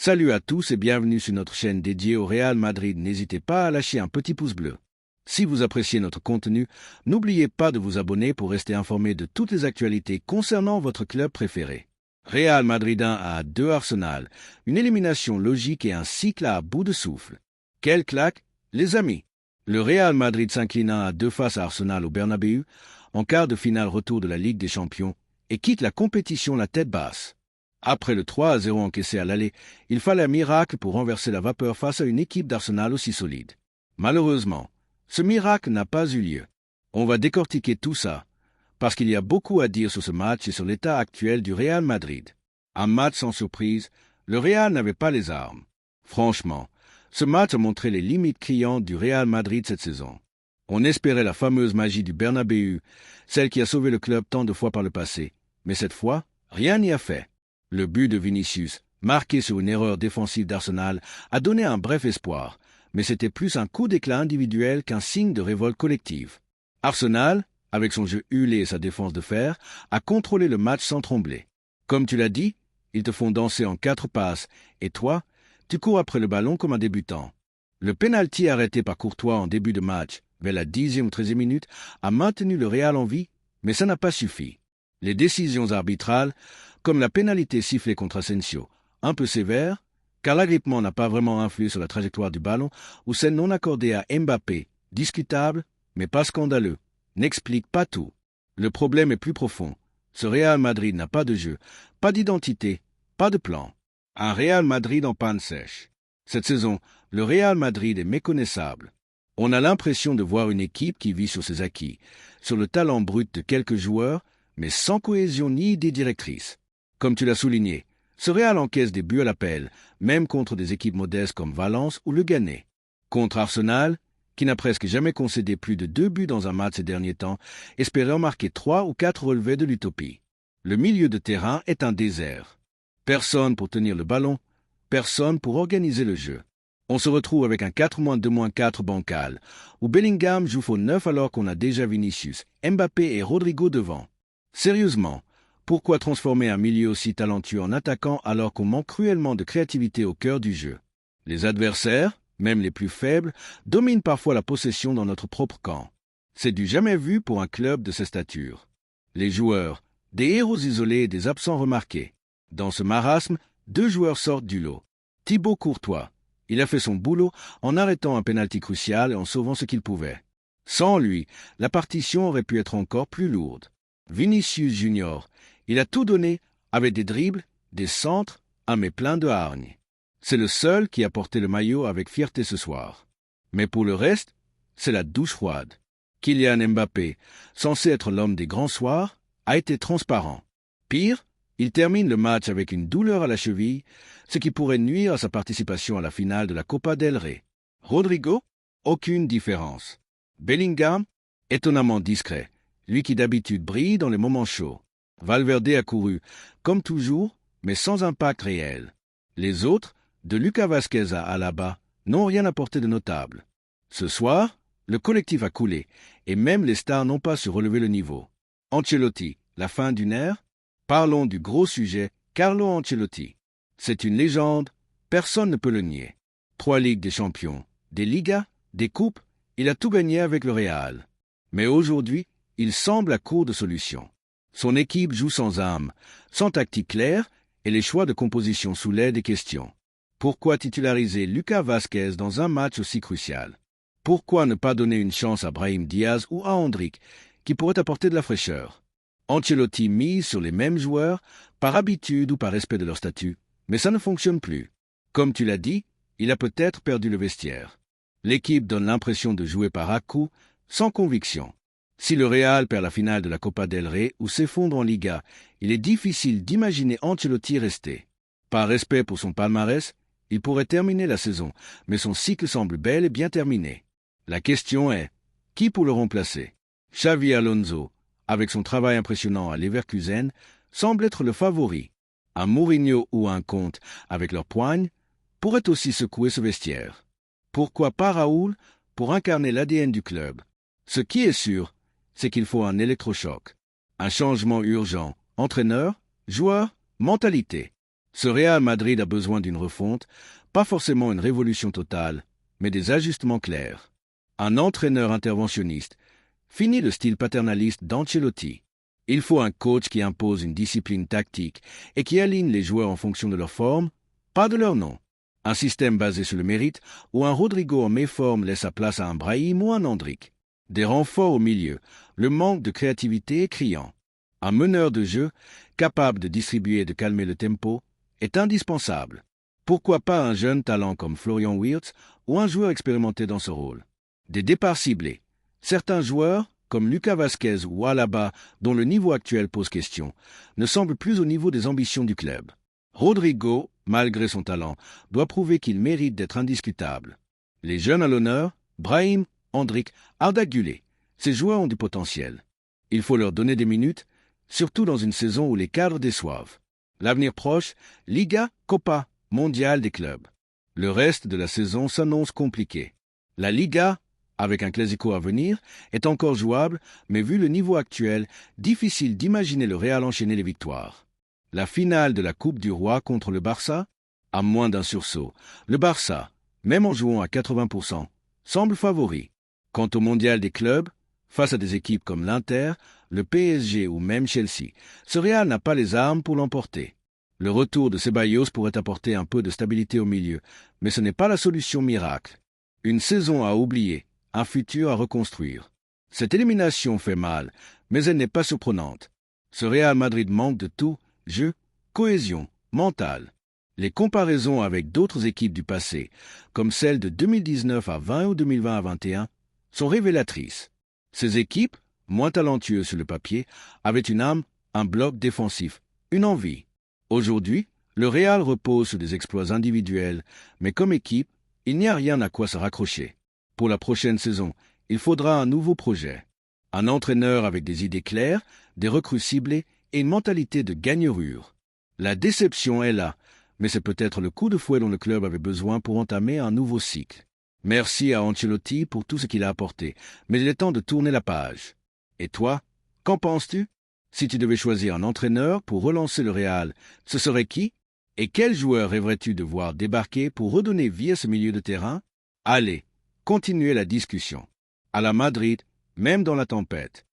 Salut à tous et bienvenue sur notre chaîne dédiée au Real Madrid. N'hésitez pas à lâcher un petit pouce bleu. Si vous appréciez notre contenu, n'oubliez pas de vous abonner pour rester informé de toutes les actualités concernant votre club préféré. Real Madrid 1 à 2 Arsenal, une élimination logique et un cycle à bout de souffle. Quelle claque, les amis! Le Real Madrid s'incline 1 à 2 face à Arsenal au Bernabéu, en quart de finale retour de la Ligue des Champions, et quitte la compétition la tête basse. Après le 3-0 encaissé à l'aller, il fallait un miracle pour renverser la vapeur face à une équipe d'Arsenal aussi solide. Malheureusement, ce miracle n'a pas eu lieu. On va décortiquer tout ça, parce qu'il y a beaucoup à dire sur ce match et sur l'état actuel du Real Madrid. Un match sans surprise, le Real n'avait pas les armes. Franchement, ce match a montré les limites criantes du Real Madrid cette saison. On espérait la fameuse magie du Bernabéu, celle qui a sauvé le club tant de fois par le passé, mais cette fois, rien n'y a fait. Le but de Vinicius, marqué sur une erreur défensive d'Arsenal, a donné un bref espoir, mais c'était plus un coup d'éclat individuel qu'un signe de révolte collective. Arsenal, avec son jeu huilé et sa défense de fer, a contrôlé le match sans trembler. Comme tu l'as dit, ils te font danser en 4 passes, et toi, tu cours après le ballon comme un débutant. Le pénalty arrêté par Courtois en début de match, vers la 10e ou 13e minute, a maintenu le Real en vie, mais ça n'a pas suffi. Les décisions arbitrales, comme la pénalité sifflée contre Asensio, un peu sévère, car l'agrippement n'a pas vraiment influé sur la trajectoire du ballon, ou celle non accordée à Mbappé, discutable, mais pas scandaleux, n'explique pas tout. Le problème est plus profond. Ce Real Madrid n'a pas de jeu, pas d'identité, pas de plan. Un Real Madrid en panne sèche. Cette saison, le Real Madrid est méconnaissable. On a l'impression de voir une équipe qui vit sur ses acquis, sur le talent brut de quelques joueurs, mais sans cohésion ni idée directrice. Comme tu l'as souligné, ce Real encaisse des buts à l'appel, même contre des équipes modestes comme Valence ou le Leganés. Contre Arsenal, qui n'a presque jamais concédé plus de 2 buts dans un match ces derniers temps, espérait en marquer 3 ou 4 relevés de l'utopie. Le milieu de terrain est un désert. Personne pour tenir le ballon, personne pour organiser le jeu. On se retrouve avec un 4-2-4 bancal, où Bellingham joue faux 9 alors qu'on a déjà Vinicius, Mbappé et Rodrigo devant. Sérieusement, pourquoi transformer un milieu aussi talentueux en attaquant alors qu'on manque cruellement de créativité au cœur du jeu? Les adversaires, même les plus faibles, dominent parfois la possession dans notre propre camp. C'est du jamais vu pour un club de cette stature. Les joueurs, des héros isolés et des absents remarqués. Dans ce marasme, 2 joueurs sortent du lot. Thibaut Courtois, il a fait son boulot en arrêtant un pénalty crucial et en sauvant ce qu'il pouvait. Sans lui, la partition aurait pu être encore plus lourde. Vinicius Junior, il a tout donné avec des dribbles, des centres, mais plein de hargne. C'est le seul qui a porté le maillot avec fierté ce soir. Mais pour le reste, c'est la douche froide. Kylian Mbappé, censé être l'homme des grands soirs, a été transparent. Pire, il termine le match avec une douleur à la cheville, ce qui pourrait nuire à sa participation à la finale de la Copa del Rey. Rodrigo, aucune différence. Bellingham, étonnamment discret, lui qui d'habitude brille dans les moments chauds. Valverde a couru, comme toujours, mais sans impact réel. Les autres, de Lucas Vázquez à Alaba, n'ont rien apporté de notable. Ce soir, le collectif a coulé, et même les stars n'ont pas su relever le niveau. Ancelotti, la fin d'une ère? Parlons du gros sujet, Carlo Ancelotti. C'est une légende, personne ne peut le nier. 3 Ligues des Champions, des Ligas, des Coupes, il a tout gagné avec le Real. Mais aujourd'hui, il semble à court de solutions. Son équipe joue sans âme, sans tactique claire, et les choix de composition soulèvent des questions. Pourquoi titulariser Lucas Vázquez dans un match aussi crucial? Pourquoi ne pas donner une chance à Brahim Diaz ou à Endrick, qui pourraient apporter de la fraîcheur? Ancelotti mise sur les mêmes joueurs, par habitude ou par respect de leur statut, mais ça ne fonctionne plus. Comme tu l'as dit, il a peut-être perdu le vestiaire. L'équipe donne l'impression de jouer par à-coups, sans conviction. Si le Real perd la finale de la Copa del Rey ou s'effondre en Liga, il est difficile d'imaginer Ancelotti rester. Par respect pour son palmarès, il pourrait terminer la saison, mais son cycle semble bel et bien terminé. La question est, qui pour le remplacer? Xavi Alonso, avec son travail impressionnant à Leverkusen, semble être le favori. Un Mourinho ou un Conte, avec leur poigne, pourrait aussi secouer ce vestiaire. Pourquoi pas Raoul pour incarner l'ADN du club? Ce qui est sûr, c'est qu'il faut un électrochoc. Un changement urgent, entraîneur, joueur, mentalité. Ce Real Madrid a besoin d'une refonte, pas forcément une révolution totale, mais des ajustements clairs. Un entraîneur interventionniste. Fini le style paternaliste d'Ancelotti. Il faut un coach qui impose une discipline tactique et qui aligne les joueurs en fonction de leur forme, pas de leur nom. Un système basé sur le mérite où un Rodrigo en méforme laisse sa place à un Brahim ou un Endrick. Des renforts au milieu. Le manque de créativité est criant. Un meneur de jeu, capable de distribuer et de calmer le tempo, est indispensable. Pourquoi pas un jeune talent comme Florian Wirtz ou un joueur expérimenté dans ce rôle? Des départs ciblés. Certains joueurs, comme Lucas Vazquez ou Alaba, dont le niveau actuel pose question, ne semblent plus au niveau des ambitions du club. Rodrigo, malgré son talent, doit prouver qu'il mérite d'être indiscutable. Les jeunes à l'honneur, Brahim, Endrick, Arda Güler, ces joueurs ont du potentiel. Il faut leur donner des minutes, surtout dans une saison où les cadres déçoivent. L'avenir proche, Liga, Copa, Mondial des clubs. Le reste de la saison s'annonce compliqué. La Liga, avec un classico à venir, est encore jouable, mais vu le niveau actuel, difficile d'imaginer le Real enchaîner les victoires. La finale de la Coupe du Roi contre le Barça, à moins d'un sursaut. Le Barça, même en jouant à 80%, semble favori. Quant au Mondial des clubs, face à des équipes comme l'Inter, le PSG ou même Chelsea, ce Real n'a pas les armes pour l'emporter. Le retour de Ceballos pourrait apporter un peu de stabilité au milieu, mais ce n'est pas la solution miracle. Une saison à oublier, un futur à reconstruire. Cette élimination fait mal, mais elle n'est pas surprenante. Ce Real Madrid manque de tout, jeu, cohésion, mental. Les comparaisons avec d'autres équipes du passé, comme celles de 2019 à 20 ou 2020 à 21, sont révélatrices. Ces équipes, moins talentueuses sur le papier, avaient une âme, un bloc défensif, une envie. Aujourd'hui, le Real repose sur des exploits individuels, mais comme équipe, il n'y a rien à quoi se raccrocher. Pour la prochaine saison, il faudra un nouveau projet. Un entraîneur avec des idées claires, des recrues ciblées et une mentalité de gagne-rure. La déception est là, mais c'est peut-être le coup de fouet dont le club avait besoin pour entamer un nouveau cycle. Merci à Ancelotti pour tout ce qu'il a apporté, mais il est temps de tourner la page. Et toi, qu'en penses-tu? Si tu devais choisir un entraîneur pour relancer le Real, ce serait qui? Et quel joueur rêverais-tu de voir débarquer pour redonner vie à ce milieu de terrain? Allez, continuez la discussion. À la Madrid, même dans la tempête.